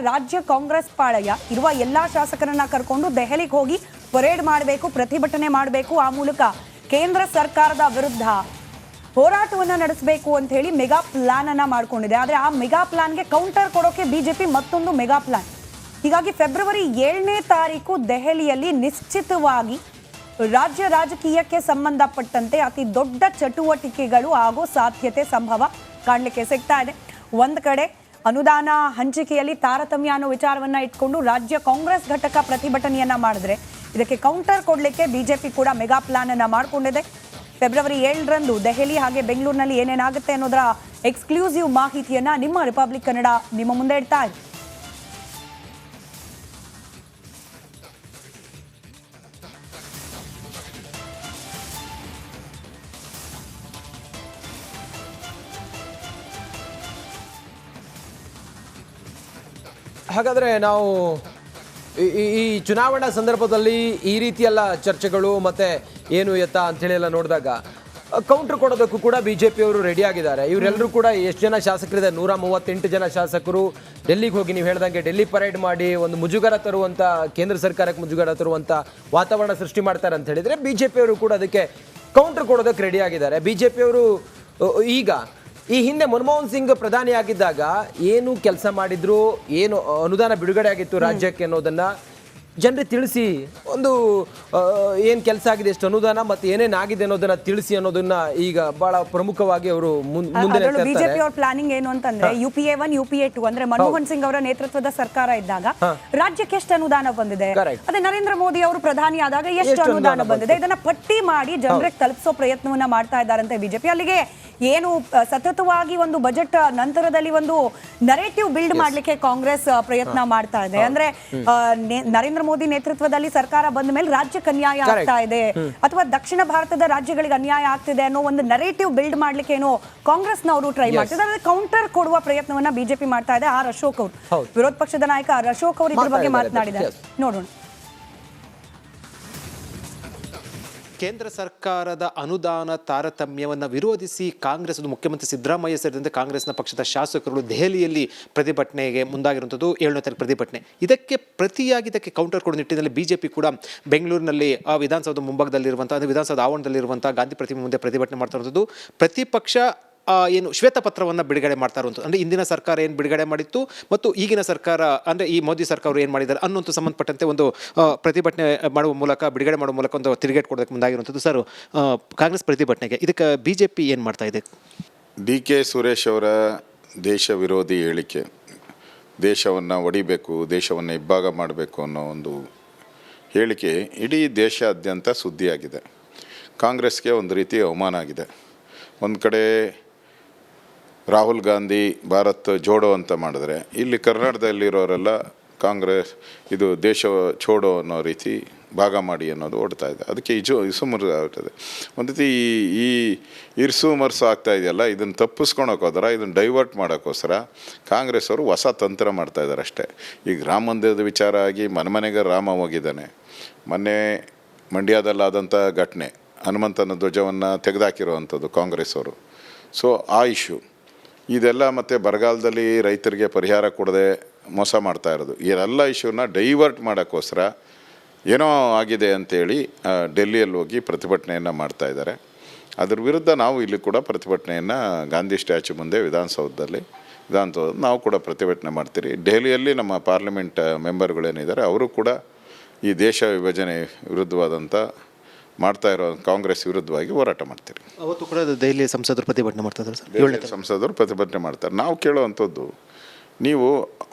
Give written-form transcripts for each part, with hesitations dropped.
ರಾಜ್ಯ ಕಾಂಗ್ರೆಸ್ ಪಾಳಯ ಇರುವ ಎಲ್ಲಾ ಶಾಸಕರನ್ನ ಕರ್ಕೊಂಡು ದೆಹಲಿಗೆ ಹೋಗಿ ಪರೇಡ್ ಮಾಡಬೇಕು, ಪ್ರತಿಭಟನೆ ಮಾಡಬೇಕು, ಆ ಮೂಲಕ ಕೇಂದ್ರ ಸರ್ಕಾರದ ವಿರುದ್ಧ ಹೋರಾಟವನ್ನ ನಡೆಸಬೇಕು ಅಂತ ಹೇಳಿ ಮೆಗಾ ಪ್ಲಾನ್ ಅನ್ನ ಮಾಡ್ಕೊಂಡಿದೆ. ಆದ್ರೆ ಆ ಮೆಗಾ ಪ್ಲಾನ್ಗೆ ಕೌಂಟರ್ ಕೊಡೋಕೆ ಬಿಜೆಪಿ ಮತ್ತೊಂದು ಮೆಗಾ ಪ್ಲಾನ್. ಹೀಗಾಗಿ ಫೆಬ್ರವರಿ 7ನೇ ತಾರೀಕು ದೆಹಲಿಯಲ್ಲಿ ನಿಶ್ಚಿತವಾಗಿ ರಾಜ್ಯ ರಾಜಕೀಯಕ್ಕೆ ಸಂಬಂಧಪಟ್ಟಂತೆ ಅತಿ ದೊಡ್ಡ ಚಟುವಟಿಕೆಗಳು ಆಗೋ ಸಾಧ್ಯತೆ ಸಂಭವ ಕಾಣಲಿಕ್ಕೆ ಸಿಗ್ತಾ ಇದೆ. ಒಂದ್ ಕಡೆ ಅನುದಾನ ಹಂಚಿಕೆಯಲ್ಲಿ ತಾರತಮ್ಯ ಅನ್ನೋ ವಿಚಾರವನ್ನ ಇಟ್ಕೊಂಡು ರಾಜ್ಯ ಕಾಂಗ್ರೆಸ್ ಘಟಕ ಪ್ರತಿಭಟನೆಯನ್ನ ಮಾಡಿದ್ರೆ ಇದಕ್ಕೆ ಕೌಂಟರ್ ಕೊಡ್ಲಿಕ್ಕೆ ಬಿಜೆಪಿ ಕೂಡ ಮೆಗಾ ಪ್ಲಾನ್ ಅನ್ನ ಮಾಡ್ಕೊಂಡಿದೆ. ಫೆಬ್ರವರಿ 7ರಂದು ದೆಹಲಿ ಹಾಗೆ ಬೆಂಗಳೂರಿನಲ್ಲಿ ಏನೇನಾಗುತ್ತೆ ಅನ್ನೋದರ ಎಕ್ಸ್ಕ್ಲೂಸಿವ್ ಮಾಹಿತಿಯನ್ನ ನಿಮ್ಮ ರಿಪಬ್ಲಿಕ್ ಕನ್ನಡ ನಿಮ್ಮ ಮುಂದೆ ಇಡ್ತಾ ಇದೆ. ಹಾಗಾದರೆ ನಾವು ಈ ಚುನಾವಣಾ ಸಂದರ್ಭದಲ್ಲಿ ಈ ರೀತಿಯೆಲ್ಲ ಚರ್ಚೆಗಳು ಮತ್ತೆ ಏನು ಎತ್ತ ಅಂಥೇಳಿ ಎಲ್ಲ ನೋಡಿದಾಗ ಕೌಂಟರ್ ಕೊಡೋದಕ್ಕೂ ಕೂಡ ಬಿಜೆಪಿಯವರು ರೆಡಿ ಆಗಿದ್ದಾರೆ. ಇವರೆಲ್ಲರೂ ಕೂಡ ಎಷ್ಟು ಜನ ಶಾಸಕರಿದೆ, 138 ಜನ ಶಾಸಕರು ಡೆಲ್ಲಿಗೆ ಹೋಗಿ ನೀವು ಹೇಳ್ದಂಗೆ ಡೆಲ್ಲಿ ಪರೇಡ್ ಮಾಡಿ ಒಂದು ಮುಜುಗರ ತರುವಂಥ, ಕೇಂದ್ರ ಸರ್ಕಾರಕ್ಕೆ ಮುಜುಗರ ತರುವಂಥ ವಾತಾವರಣ ಸೃಷ್ಟಿ ಮಾಡ್ತಾರೆ ಅಂತ ಹೇಳಿದರೆ ಬಿಜೆಪಿಯವರು ಕೂಡ ಅದಕ್ಕೆ ಕೌಂಟರ್ ಕೊಡೋದಕ್ಕೆ ರೆಡಿ ಆಗಿದ್ದಾರೆ. ಬಿಜೆಪಿಯವರು ಈಗ ಈ ಹಿಂದೆ ಮನಮೋಹನ್ ಸಿಂಗ್ ಪ್ರಧಾನಿ ಆಗಿದ್ದಾಗ ಏನು ಕೆಲಸ ಮಾಡಿದ್ರು, ಏನು ಅನುದಾನ ಬಿಡುಗಡೆ ಆಗಿತ್ತು ರಾಜ್ಯಕ್ಕೆ ಅನ್ನೋದನ್ನ ಜನರಿಗೆ ತಿಳಿಸಿ, ಒಂದು ಏನು ಕೆಲಸ ಆಗಿದೆ, ಎಷ್ಟು ಅನುದಾನ ಮತ್ತೆ ಏನೇನು ಆಗಿದೆ ಅನ್ನೋದನ್ನ ತಿಳಿಸಿ ಅನ್ನೋದನ್ನ ಈಗ ಬಹಳ ಪ್ರಮುಖವಾಗಿ ಅವರು ಮುಂದೆ ಬಿಜೆಪಿ ಅವ್ರ ಪ್ಲಾನಿಂಗ್ ಏನು ಅಂತಂದ್ರೆ UPA 1 UPA 2 ಅಂದ್ರೆ ಮನಮೋಹನ್ ಸಿಂಗ್ ಅವರ ನೇತೃತ್ವದ ಸರ್ಕಾರ ಇದ್ದಾಗ ರಾಜ್ಯಕ್ಕೆ ಎಷ್ಟು ಅನುದಾನ ಬಂದಿದೆ, ಅದೇ ನರೇಂದ್ರ ಮೋದಿ ಅವರು ಪ್ರಧಾನಿ ಆದಾಗ ಎಷ್ಟು ಅನುದಾನ ಬಂದಿದೆ, ಇದನ್ನ ಪಟ್ಟಿ ಮಾಡಿ ಜನರಿಗೆ ತಲುಪಿಸೋ ಪ್ರಯತ್ನವನ್ನ ಮಾಡ್ತಾ ಇದ್ದಾರಂತೆ ಬಿಜೆಪಿ. ಅಲ್ಲಿಗೆ ಏನು ಸತತವಾಗಿ ಒಂದು ಬಜೆಟ್ ನಂತರದಲ್ಲಿ ಒಂದು ನರೇಟಿವ್ ಬಿಲ್ಡ್ ಮಾಡ್ಲಿಕ್ಕೆ ಕಾಂಗ್ರೆಸ್ ಪ್ರಯತ್ನ ಮಾಡ್ತಾ ಇದೆ. ಅಂದ್ರೆ ನರೇಂದ್ರ ಮೋದಿ ನೇತೃತ್ವದಲ್ಲಿ ಸರ್ಕಾರ ಬಂದ ಮೇಲೆ ರಾಜ್ಯಕ್ಕೆ ಅನ್ಯಾಯ ಆಗ್ತಾ ಇದೆ ಅಥವಾ ದಕ್ಷಿಣ ಭಾರತದ ರಾಜ್ಯಗಳಿಗೆ ಅನ್ಯಾಯ ಆಗ್ತಿದೆ ಅನ್ನೋ ಒಂದು ನರೇಟಿವ್ ಬಿಲ್ಡ್ ಮಾಡ್ಲಿಕ್ಕೆ ಏನೋ ಕಾಂಗ್ರೆಸ್ನವರು ಟ್ರೈ ಮಾಡ್ತಿದ್ದಾರೆ. ಕೌಂಟರ್ ಕೊಡುವ ಪ್ರಯತ್ನವನ್ನ ಬಿಜೆಪಿ ಮಾಡ್ತಾ ಇದೆ. ಆರ್ ಅಶೋಕ್ ಅವರು, ವಿರೋಧ ಪಕ್ಷದ ನಾಯಕ ಆರ್ ಅಶೋಕ್ ಅವರು ಇದ್ರ ಬಗ್ಗೆ ಮಾತನಾಡಿದ್ದಾರೆ, ನೋಡೋಣ. ಕೇಂದ್ರ ಸರ್ಕಾರದ ಅನುದಾನ ತಾರತಮ್ಯವನ್ನು ವಿರೋಧಿಸಿ ಕಾಂಗ್ರೆಸ್ ಮುಖ್ಯಮಂತ್ರಿ ಸಿದ್ದರಾಮಯ್ಯ ಸೇರಿದಂತೆ ಕಾಂಗ್ರೆಸ್ನ ಪಕ್ಷದ ಶಾಸಕರು ದೆಹಲಿಯಲ್ಲಿ ಪ್ರತಿಭಟನೆಗೆ ಮುಂದಾಗಿರುವಂಥದ್ದು 7ನೇ ತಾರೀಕು ಪ್ರತಿಭಟನೆ. ಇದಕ್ಕೆ ಪ್ರತಿಯಾಗಿ ಇದಕ್ಕೆ ಕೌಂಟರ್ ಕೊಡೋ ನಿಟ್ಟಿನಲ್ಲಿ ಬಿಜೆಪಿ ಕೂಡ ಬೆಂಗಳೂರಿನಲ್ಲಿ ವಿಧಾನಸೌಧ ಮುಂಭಾಗದಲ್ಲಿರುವಂಥ, ವಿಧಾನಸೌಧ ಆವರಣದಲ್ಲಿರುವಂಥ ಗಾಂಧಿ ಪ್ರತಿಮೆ ಮುಂದೆ ಪ್ರತಿಭಟನೆ ಮಾಡ್ತಾ ಇರುವಂಥದ್ದು. ಪ್ರತಿಪಕ್ಷ ಏನು ಶ್ವೇತಪತ್ರವನ್ನು ಬಿಡುಗಡೆ ಮಾಡ್ತಾ ಇರುವಂಥದ್ದು, ಅಂದರೆ ಇಂದಿನ ಸರ್ಕಾರ ಏನು ಬಿಡುಗಡೆ ಮಾಡಿತ್ತು ಮತ್ತು ಈಗಿನ ಸರ್ಕಾರ ಅಂದರೆ ಈ ಮೋದಿ ಸರ್ಕಾರ ಏನು ಮಾಡಿದ್ದಾರೆ ಅನ್ನೋಂಥ ಸಂಬಂಧಪಟ್ಟಂತೆ ಒಂದು ಪ್ರತಿಭಟನೆ ಮಾಡುವ ಮೂಲಕ, ಬಿಡುಗಡೆ ಮಾಡುವ ಮೂಲಕ ಒಂದು ತಿರುಗೇಟು ಕೊಡೋದಕ್ಕೆ ಮುಂದಾಗಿರುವಂಥದ್ದು. ಸರ್, ಕಾಂಗ್ರೆಸ್ ಪ್ರತಿಭಟನೆಗೆ ಇದಕ್ಕೆ ಬಿಜೆಪಿ ಏನು ಮಾಡ್ತಾ ಇದೆ? DK ಸುರೇಶ್ ಅವರ ದೇಶ ವಿರೋಧಿ ಹೇಳಿಕೆ, ದೇಶವನ್ನು ಒಡಿಬೇಕು, ದೇಶವನ್ನು ಇಬ್ಬಾಗ ಮಾಡಬೇಕು ಅನ್ನೋ ಒಂದು ಹೇಳಿಕೆ ಇಡೀ ದೇಶಾದ್ಯಂತ ಸುದ್ದಿಯಾಗಿದೆ. ಕಾಂಗ್ರೆಸ್ಗೆ ಒಂದು ರೀತಿ ಅವಮಾನ ಆಗಿದೆ. ಒಂದು ಕಡೆ ರಾಹುಲ್ ಗಾಂಧಿ ಭಾರತ್ ಜೋಡೋ ಅಂತ ಮಾಡಿದ್ರೆ, ಇಲ್ಲಿ ಕರ್ನಾಟಕದಲ್ಲಿರೋರೆಲ್ಲ ಕಾಂಗ್ರೆಸ್ ಇದು ದೇಶ ಛೋಡೋ ಅನ್ನೋ ರೀತಿ ಭಾಗ ಮಾಡಿ ಅನ್ನೋದು ಓಡ್ತಾ ಇದೆ. ಅದಕ್ಕೆ ಇಸುಮುರು ಆಗ್ತದೆ. ಒಂದು ರೀತಿ ಈ ಇರ್ಸು ಮರ್ಸು ಆಗ್ತಾ ಇದೆಯಲ್ಲ, ಇದನ್ನು ತಪ್ಪಿಸ್ಕೊಳಕ್ಕೋಸ್ಕರ, ಇದನ್ನು ಡೈವರ್ಟ್ ಮಾಡೋಕ್ಕೋಸ್ಕರ ಕಾಂಗ್ರೆಸ್ ಅವರು ಹೊಸ ತಂತ್ರ ಮಾಡ್ತಾಯಿದ್ದಾರೆ ಅಷ್ಟೇ. ಈಗ ರಾಮ ಮಂದಿರದ ವಿಚಾರ ಆಗಿ ಮನೆಗೆ ರಾಮ ಹೋಗಿದ್ದಾನೆ. ಮೊನ್ನೆ ಮಂಡ್ಯದಲ್ಲಾದಂಥ ಘಟನೆ, ಹನುಮಂತನ ಧ್ವಜವನ್ನು ತೆಗೆದಾಕಿರುವಂಥದ್ದು ಕಾಂಗ್ರೆಸ್ ಅವರು. ಸೊ ಆ ಇಶ್ಯೂ ಇದೆಲ್ಲ, ಮತ್ತು ಬರಗಾಲದಲ್ಲಿ ರೈತರಿಗೆ ಪರಿಹಾರ ಕೊಡದೆ ಮೋಸ ಮಾಡ್ತಾ ಇರೋದು, ಇದೆಲ್ಲ ಇಶ್ಯೂನ ಡೈವರ್ಟ್ ಮಾಡೋಕ್ಕೋಸ್ಕರ ಏನೋ ಆಗಿದೆ ಅಂಥೇಳಿ ಡೆಲ್ಲಿಯಲ್ಲಿ ಹೋಗಿ ಪ್ರತಿಭಟನೆಯನ್ನು ಮಾಡ್ತಾಯಿದ್ದಾರೆ. ಅದ್ರ ವಿರುದ್ಧ ನಾವು ಇಲ್ಲಿ ಕೂಡ ಪ್ರತಿಭಟನೆಯನ್ನು ಗಾಂಧಿ ಸ್ಟ್ಯಾಚ್ಯೂ ಮುಂದೆ ವಿಧಾನಸೌಧದಲ್ಲಿ ನಾವು ಕೂಡ ಪ್ರತಿಭಟನೆ ಮಾಡ್ತೀರಿ. ದೆಹಲಿಯಲ್ಲಿ ನಮ್ಮ ಪಾರ್ಲಿಮೆಂಟ್ ಮೆಂಬರ್ಗಳೇನಿದ್ದಾರೆ ಅವರು ಕೂಡ ಈ ದೇಶ ವಿಭಜನೆ ವಿರುದ್ಧವಾದಂಥ ಮಾಡ್ತಾ ಇರೋ ಕಾಂಗ್ರೆಸ್ ವಿರುದ್ಧವಾಗಿ ಹೋರಾಟ ಮಾಡ್ತೀರಿ. ಅವತ್ತು ಕೂಡ ದೆಹಲಿ ಸಂಸದರು ಪ್ರತಿಭಟನೆ ಮಾಡ್ತಾರೆ ಸರ್. 7ನೇ ಸಂಸದರು ಪ್ರತಿಭಟನೆ ಮಾಡ್ತಾರೆ. ನಾವು ಕೇಳುವಂಥದ್ದು, ನೀವು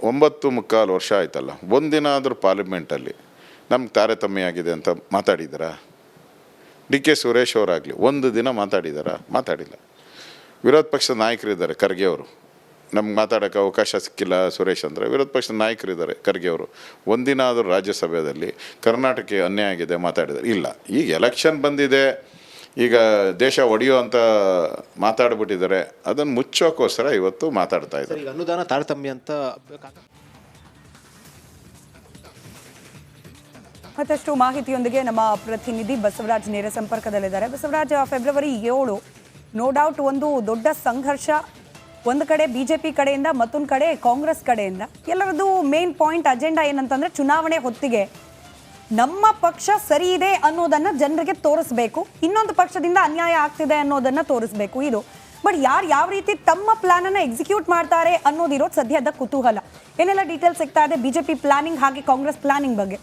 9.25 ವರ್ಷ ಆಯ್ತಲ್ಲ, ಒಂದಿನ ಆದರೂ ಪಾರ್ಲಿಮೆಂಟಲ್ಲಿ ನಮ್ಗೆ ತಾರತಮ್ಯ ಆಗಿದೆ ಅಂತ ಮಾತಾಡಿದಾರಾ? DK ಸುರೇಶ್ ಅವರಾಗಲಿ ಒಂದು ದಿನ ಮಾತಾಡಿದಾರಾ? ಮಾತಾಡಿಲ್ಲ. ವಿರೋಧ ಪಕ್ಷದ ನಾಯಕರಿದ್ದಾರೆ, ಖರ್ಗೆ ಅವರು, ನಮ್ಗೆ ಮಾತಾಡೋಕ್ಕೆ ಅವಕಾಶ ಸಿಕ್ಕಿಲ್ಲ ಸುರೇಶ್ ಅಂದರೆ. ವಿರೋಧ ಪಕ್ಷದ ನಾಯಕರಿದ್ದಾರೆ, ಖರ್ಗೆ ಅವರು, ಒಂದಿನ ಆದರೂ ರಾಜ್ಯಸಭೆಯಲ್ಲಿ ಕರ್ನಾಟಕಕ್ಕೆ ಅನ್ಯಾಯ ಆಗಿದೆ ಮಾತಾಡಿದ್ದಾರೆ? ಇಲ್ಲ. ಈಗ ಎಲೆಕ್ಷನ್ ಬಂದಿದೆ, ಈಗ ದೇಶ ಒಡೆಯೋ ಅಂತ ಮಾತಾಡ್ಬಿಟ್ಟಿದ್ದಾರೆ. ಅದನ್ನು ಮುಚ್ಚೋಕ್ಕೋಸ್ಕರ ಇವತ್ತು ಮಾತಾಡ್ತಾ ಇದ್ದಾರೆ. ಈಗ ಅನುದಾನ ತಾರತಮ್ಯ ಅಂತ ಮತ್ತಷ್ಟು ಮಾಹಿತಿಯೊಂದಿಗೆ ನಮ್ಮ ಪ್ರತಿನಿಧಿ ಬಸವರಾಜ್ ನೇರ ಸಂಪರ್ಕದಲ್ಲಿದ್ದಾರೆ. ಬಸವರಾಜ್, ಫೆಬ್ರವರಿ 7 ನೋ ಡೌಟ್ ಒಂದು ದೊಡ್ಡ ಸಂಘರ್ಷ ಒಂದು ಕಡೆ ಬಿಜೆಪಿ ಕಡೆಯಿಂದ, ಮತ್ತೊಂದು ಕಡೆ ಕಾಂಗ್ರೆಸ್ ಕಡೆಯಿಂದ. ಎಲ್ಲರದ್ದು ಮೇನ್ ಪಾಯಿಂಟ್ ಅಜೆಂಡಾ ಏನಂತಂದ್ರೆ ಚುನಾವಣೆ ಹೊತ್ತಿಗೆ ನಮ್ಮ ಪಕ್ಷ ಸರಿ ಇದೆ ಅನ್ನೋದನ್ನ ಜನರಿಗೆ ತೋರಿಸ್ಬೇಕು, ಇನ್ನೊಂದು ಪಕ್ಷದಿಂದ ಅನ್ಯಾಯ ಆಗ್ತಿದೆ ಅನ್ನೋದನ್ನ ತೋರಿಸ್ಬೇಕು. ಇದು ಬಟ್ ಯಾರು ಯಾವ ರೀತಿ ತಮ್ಮ ಪ್ಲಾನ್ ಅನ್ನ ಎಕ್ಸಿಕ್ಯೂಟ್ ಮಾಡ್ತಾರೆ ಅನ್ನೋದಿರೋದು ಸದ್ಯದ ಕುತೂಹಲ. ಏನೆಲ್ಲ ಡೀಟೇಲ್ಸ್ ಸಿಗ್ತಾ ಇದೆ ಬಿಜೆಪಿ ಪ್ಲಾನಿಂಗ್ ಹಾಗೆ ಕಾಂಗ್ರೆಸ್ ಪ್ಲಾನಿಂಗ್ ಬಗ್ಗೆ?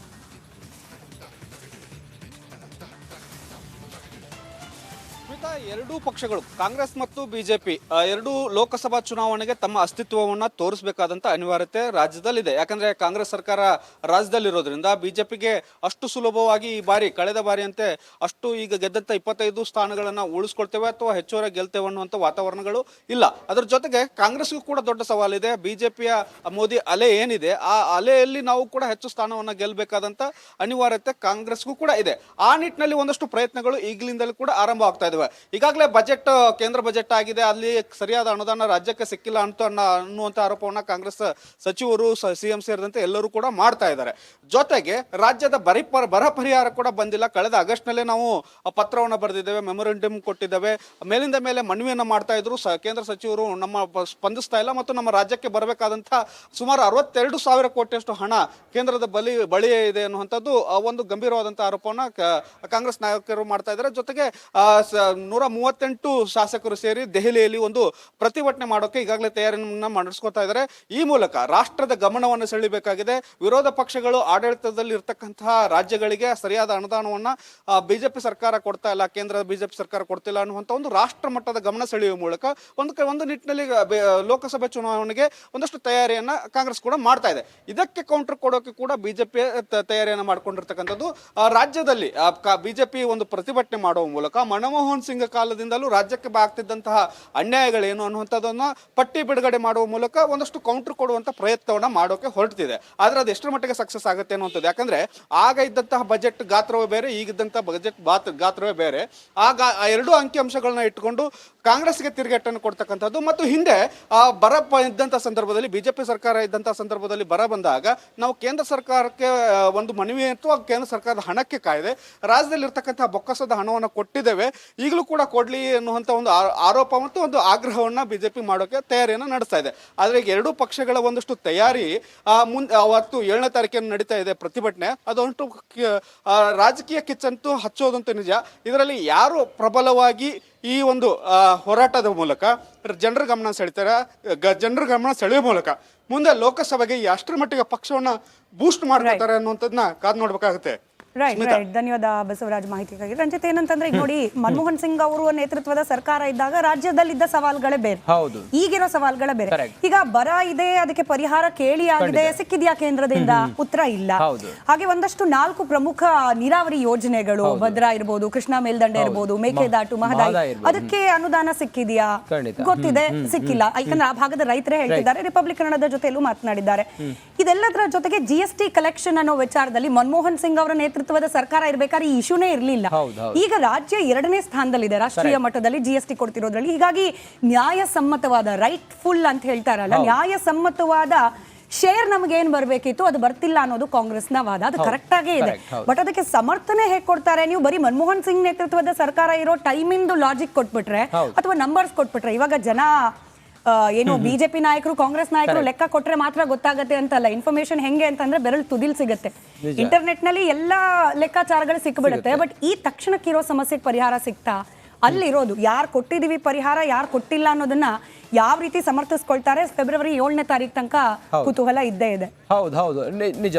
ಎರಡೂ ಪಕ್ಷಗಳು ಕಾಂಗ್ರೆಸ್ ಮತ್ತು ಬಿಜೆಪಿ ಎರಡೂ ಲೋಕಸಭಾ ಚುನಾವಣೆಗೆ ತಮ್ಮ ಅಸ್ತಿತ್ವವನ್ನು ತೋರಿಸಬೇಕಾದಂತ ಅನಿವಾರ್ಯತೆ ರಾಜ್ಯದಲ್ಲಿದೆ. ಯಾಕಂದ್ರೆ ಕಾಂಗ್ರೆಸ್ ಸರ್ಕಾರ ರಾಜ್ಯದಲ್ಲಿರೋದ್ರಿಂದ ಬಿಜೆಪಿಗೆ ಅಷ್ಟು ಸುಲಭವಾಗಿ ಈ ಬಾರಿ ಕಳೆದ ಬಾರಿಯಂತೆ ಅಷ್ಟು ಈಗ ಗೆದ್ದಂತ 25 ಸ್ಥಾನಗಳನ್ನ ಉಳಿಸ್ಕೊಳ್ತೇವೆ ಅಥವಾ ಹೆಚ್ಚುವರಿ ಗೆಲ್ತೇವೆ ಅನ್ನುವಂಥ ವಾತಾವರಣಗಳು ಇಲ್ಲ. ಅದರ ಜೊತೆಗೆ ಕಾಂಗ್ರೆಸ್ಗೂ ಕೂಡ ದೊಡ್ಡ ಸವಾಲಿದೆ. ಬಿಜೆಪಿಯ ಮೋದಿ ಅಲೆ ಏನಿದೆ ಆ ಅಲೆಯಲ್ಲಿ ನಾವು ಕೂಡ ಹೆಚ್ಚು ಸ್ಥಾನವನ್ನ ಗೆಲ್ಲಬೇಕಾದಂತ ಅನಿವಾರ್ಯತೆ ಕಾಂಗ್ರೆಸ್ಗೂ ಕೂಡ ಇದೆ. ಆ ನಿಟ್ಟಿನಲ್ಲಿ ಒಂದಷ್ಟು ಪ್ರಯತ್ನಗಳು ಈಗಲಿಂದಲೂ ಕೂಡ ಆರಂಭ ಆಗ್ತಾ ಇದಾವೆ. ಈಗಾಗಲೇ ಬಜೆಟ್ ಕೇಂದ್ರ ಬಜೆಟ್ ಆಗಿದೆ, ಅಲ್ಲಿ ಸರಿಯಾದ ಅನುದಾನ ರಾಜ್ಯಕ್ಕೆ ಸಿಕ್ಕಿಲ್ಲ ಅನ್ನುವಂಥ ಆರೋಪವನ್ನ ಕಾಂಗ್ರೆಸ್ ಸಚಿವರು ಸಿಎಂ ಸೇರಿದಂತೆ ಎಲ್ಲರೂ ಕೂಡ ಮಾಡ್ತಾ ಇದ್ದಾರೆ. ಜೊತೆಗೆ ರಾಜ್ಯದ ಬರ ಪರಿಹಾರ ಕೂಡ ಬಂದಿಲ್ಲ. ಕಳೆದ ಆಗಸ್ಟ್ ನಲ್ಲೇ ನಾವು ಪತ್ರವನ್ನು ಬರೆದಿದ್ದೇವೆ, ಮೆಮೊರಂಡಮ್ ಕೊಟ್ಟಿದ್ದೇವೆ, ಮೇಲಿಂದ ಮೇಲೆ ಮನವಿಯನ್ನ ಮಾಡ್ತಾ ಇದ್ರು. ಕೇಂದ್ರ ಸಚಿವರು ನಮ್ಮ ಸ್ಪಂದಿಸ್ತಾ ಇಲ್ಲ ಮತ್ತು ನಮ್ಮ ರಾಜ್ಯಕ್ಕೆ ಬರಬೇಕಾದಂತ ಸುಮಾರು 62,000 ಕೋಟಿಯಷ್ಟು ಹಣ ಕೇಂದ್ರದ ಬಳಿ ಇದೆ ಅನ್ನುವಂಥದ್ದು ಒಂದು ಗಂಭೀರವಾದಂತಹ ಆರೋಪವನ್ನ ಕಾಂಗ್ರೆಸ್ ನಾಯಕರು ಮಾಡ್ತಾ ಇದ್ದಾರೆ. ಜೊತೆಗೆ 138 ಶಾಸಕರು ಸೇರಿ ದೆಹಲಿಯಲ್ಲಿ ಒಂದು ಪ್ರತಿಭಟನೆ ಮಾಡೋಕೆ ಈಗಾಗಲೇ ತಯಾರಿಯನ್ನ ಮಾಡಿಸ್ಕೊತಾ ಇದ್ದಾರೆ. ಈ ಮೂಲಕ ರಾಷ್ಟ್ರದ ಗಮನವನ್ನು ಸೆಳೆಯಬೇಕಾಗಿದೆ. ವಿರೋಧ ಪಕ್ಷಗಳು ಆಡಳಿತದಲ್ಲಿ ಇರ್ತಕ್ಕಂತಹ ರಾಜ್ಯಗಳಿಗೆ ಸರಿಯಾದ ಅನುದಾನವನ್ನ ಬಿಜೆಪಿ ಸರ್ಕಾರ ಕೊಡ್ತಾ ಇಲ್ಲ, ಕೇಂದ್ರದ ಬಿಜೆಪಿ ಸರ್ಕಾರ ಕೊಡ್ತಿಲ್ಲ ಅನ್ನುವಂಥ ಒಂದು ರಾಷ್ಟ್ರ ಮಟ್ಟದ ಗಮನ ಸೆಳೆಯುವ ಮೂಲಕ ಒಂದು ನಿಟ್ಟಿನಲ್ಲಿ ಲೋಕಸಭೆ ಚುನಾವಣೆಗೆ ಒಂದಷ್ಟು ತಯಾರಿಯನ್ನ ಕಾಂಗ್ರೆಸ್ ಕೂಡ ಮಾಡ್ತಾ ಇದೆ. ಇದಕ್ಕೆ ಕೌಂಟರ್ ಕೊಡೋಕೆ ಕೂಡ ಬಿಜೆಪಿ ತಯಾರಿಯನ್ನ ಮಾಡ್ಕೊಂಡಿರ್ತಕ್ಕಂಥದ್ದು. ರಾಜ್ಯದಲ್ಲಿ ಬಿಜೆಪಿ ಒಂದು ಪ್ರತಿಭಟನೆ ಮಾಡುವ ಮೂಲಕ ಮನಮೋಹನ್ ಸಿಂಗ್ ಕಾಲದಿಂದಲೂ ರಾಜ್ಯಕ್ಕೆ ಆಗ್ತಿದ್ದಂತಹ ಅನ್ಯಾಯಗಳೇನು ಅನ್ನುವಂಥದ್ದನ್ನ ಪಟ್ಟಿ ಬಿಡುಗಡೆ ಮಾಡುವ ಮೂಲಕ ಒಂದಷ್ಟು ಕೌಂಟರ್ ಕೊಡುವಂತ ಪ್ರಯತ್ನವನ್ನ ಮಾಡೋಕೆ ಹೊರಟಿದೆ. ಆದ್ರೆ ಅದು ಎಷ್ಟರ ಮಟ್ಟಿಗೆ ಸಕ್ಸಸ್ ಆಗುತ್ತೆ ಅನ್ನುವಂಥದ್ದು. ಯಾಕಂದ್ರೆ ಆಗ ಇದ್ದಂತಹ ಬಜೆಟ್ ಗಾತ್ರವೇ ಬೇರೆ, ಈಗಿದ್ದಂತಹ ಬಜೆಟ್ ಗಾತ್ರವೇ ಬೇರೆ. ಆಗ ಆ ಎರಡು ಅಂಕಿಅಂಶಗಳನ್ನ ಇಟ್ಕೊಂಡು ಕಾಂಗ್ರೆಸ್ಗೆ ತಿರುಗೇಟನ್ನು ಕೊಡ್ತಕ್ಕಂಥದ್ದು ಮತ್ತು ಹಿಂದೆ ಬರ ಇದ್ದಂಥ ಸಂದರ್ಭದಲ್ಲಿ ಬಿಜೆಪಿ ಸರ್ಕಾರ ಇದ್ದಂಥ ಸಂದರ್ಭದಲ್ಲಿ ಬರ ಬಂದಾಗ ನಾವು ಕೇಂದ್ರ ಸರ್ಕಾರಕ್ಕೆ ಒಂದು ಮನವಿ ಅಥವಾ ಕೇಂದ್ರ ಸರ್ಕಾರದ ಹಣಕ್ಕೆ ಕಾಯ್ದೆ ರಾಜ್ಯದಲ್ಲಿರ್ತಕ್ಕಂತಹ ಬೊಕ್ಕಸದ ಹಣವನ್ನು ಕೊಟ್ಟಿದ್ದೇವೆ, ಈಗಲೂ ಕೂಡ ಕೊಡ್ಲಿ ಅನ್ನುವಂಥ ಒಂದು ಆರೋಪ ಮತ್ತು ಒಂದು ಆಗ್ರಹವನ್ನ ಬಿಜೆಪಿ ಮಾಡೋಕೆ ತಯಾರಿಯನ್ನು ನಡೆಸ್ತಾ ಇದೆ. ಆದ್ರೆ ಈಗ ಎರಡೂ ಪಕ್ಷಗಳ ಒಂದಷ್ಟು ತಯಾರಿ ಅವತ್ತು 7ನೇ ತಾರೀಕಿನ ನಡೀತಾ ಇದೆ ಪ್ರತಿಭಟನೆ. ಅದೊಂದು ರಾಜಕೀಯ ಕಿಚ್ಚಂತೂ ಹಚ್ಚೋದಂತೂ ನಿಜ. ಇದರಲ್ಲಿ ಯಾರು ಪ್ರಬಲವಾಗಿ ಈ ಒಂದು ಹೋರಾಟದ ಮೂಲಕ ಜನರ ಗಮನ ಸೆಳೆಯುವ ಮೂಲಕ ಮುಂದೆ ಲೋಕಸಭೆಗೆ ಎಷ್ಟರ ಮಟ್ಟಿಗೆ ಪಕ್ಷವನ್ನ ಬೂಸ್ಟ್ ಮಾಡ್ಕೊತಾರೆ ಅನ್ನುವಂಥದ್ದನ್ನ ಕಾದು ನೋಡ್ಬೇಕಾಗುತ್ತೆ. ರೈಟ್. ಧನ್ಯವಾದ ಬಸವರಾಜ್ ಮಾಹಿತಿಗಾಗಿ. ರಂಜಿತ್, ಏನಂತಂದ್ರೆ ಈಗ ನೋಡಿ, ಮನಮೋಹನ್ ಸಿಂಗ್ ಅವರು ನೇತೃತ್ವದ ಸರ್ಕಾರ ಇದ್ದಾಗ ರಾಜ್ಯದಲ್ಲಿದ್ದ ಸವಾಲುಗಳೇ ಬೇರೆ, ಈಗಿರೋ ಸವಾಲುಗಳೇ ಬೇರೆ. ಈಗ ಬರ ಇದೆ, ಅದಕ್ಕೆ ಪರಿಹಾರ ಕೇಳಿ ಆಗಿದೆ, ಸಿಕ್ಕಿದ್ಯಾ ಕೇಂದ್ರದಿಂದ? ಉತ್ತರ ಇಲ್ಲ. ಹಾಗೆ ಒಂದಷ್ಟು 4 ಪ್ರಮುಖ ನೀರಾವರಿ ಯೋಜನೆಗಳು, ಭದ್ರಾ ಇರ್ಬೋದು, ಕೃಷ್ಣಾ ಮೇಲ್ದಂಡೆ ಇರ್ಬೋದು, ಮೇಕೆದಾಟು, ಮಹದಾಯಿ, ಅದಕ್ಕೆ ಅನುದಾನ ಸಿಕ್ಕಿದ್ಯಾ? ಗೊತ್ತಿದೆ, ಸಿಕ್ಕಿಲ್ಲ. ಯಾಕಂದ್ರೆ ಆ ಭಾಗದ ರೈತರೇ ಹೇಳ್ತಿದ್ದಾರೆ, ರಿಪಬ್ಲಿಕ್ ಕನ್ನಡದ ಜೊತೆಲೂ ಮಾತನಾಡಿದ್ದಾರೆ. ಇದೆಲ್ಲದರ ಜೊತೆಗೆ GST ಕಲೆಕ್ಷನ್ ಅನ್ನೋ ವಿಚಾರದಲ್ಲಿ ಮನಮೋಹನ್ ಸಿಂಗ್ ಅವರ ನೇತೃತ್ವದ ಸರ್ಕಾರ ಇರಬೇಕಾದ್ರೆ ಈ ಇಶ್ಯೂನೇ ಇರಲಿಲ್ಲ. ಈಗ ರಾಜ್ಯ 2ನೇ ಸ್ಥಾನದಲ್ಲಿದೆ ರಾಷ್ಟ್ರೀಯ ಮಟ್ಟದಲ್ಲಿ GST ಕೊಡ್ತಿರೋದ್ರಲ್ಲಿ. ಹೀಗಾಗಿ ನ್ಯಾಯಸಮ್ಮತವಾದ, ರೈಟ್ಫುಲ್ ಅಂತ ಹೇಳ್ತಾರಲ್ಲ, ನ್ಯಾಯಸಮ್ಮತವಾದ ಶೇರ್ ನಮ್ಗೆ ಏನ್ ಬರ್ಬೇಕಿತ್ತು ಅದು ಬರ್ತಿಲ್ಲ ಅನ್ನೋದು ಕಾಂಗ್ರೆಸ್ನ ವಾದ. ಅದು ಕರೆಕ್ಟ್ ಆಗೇ ಇದೆ. ಬಟ್ ಅದಕ್ಕೆ ಸಮರ್ಥನೆ ಹೇಗೆ ಕೊಡ್ತಾರೆ? ನೀವು ಬರೀ ಮನಮೋಹನ್ ಸಿಂಗ್ ನೇತೃತ್ವದ ಸರ್ಕಾರ ಇರೋ ಟೈಮಿಂದು ಲಾಜಿಕ್ ಕೊಟ್ಬಿಟ್ರೆ ಅಥವಾ ನಂಬರ್ಸ್ ಕೊಟ್ಬಿಟ್ರೆ, ಇವಾಗ ಜನ ಏನು ಬಿಜೆಪಿ ನಾಯಕರು, ಕಾಂಗ್ರೆಸ್ ನಾಯಕರು ಲೆಕ್ಕ ಕೊಟ್ರೆ ಮಾತ್ರ ಗೊತ್ತಾಗತ್ತೆ ಅಂತಲ್ಲ. ಇನ್ಫಾರ್ಮೇಶನ್ ಹೆಂಗೆ ಅಂತಂದ್ರೆ ಬೆರಳು ತುದಿಲ್ ಸಿಗುತ್ತೆ. ಇಂಟರ್ನೆಟ್ ನಲ್ಲಿ ಎಲ್ಲಾ ಲೆಕ್ಕಾಚಾರಗಳು ಸಿಕ್ಬಿಡುತ್ತೆ. ಬಟ್ ಈ ತಕ್ಷಣಕ್ಕಿರೋ ಸಮಸ್ಯೆಗೆ ಪರಿಹಾರ ಸಿಗ್ತಾ? ಅಲ್ಲಿರೋದು ಯಾರು ಕೊಟ್ಟಿದೀವಿ ಪರಿಹಾರ, ಯಾರು ಕೊಟ್ಟಿಲ್ಲ ಅನ್ನೋದನ್ನ ಯಾವ ರೀತಿ ಸಮರ್ಥಿಸ್ಕೊಳ್ತಾರೆ, ಫೆಬ್ರವರಿ 7ನೇ ತಾರೀಕು ತನಕ ಕುತೂಹಲ ಇದ್ದೇ ಇದೆ. ಹೌದು, ನಿಜ.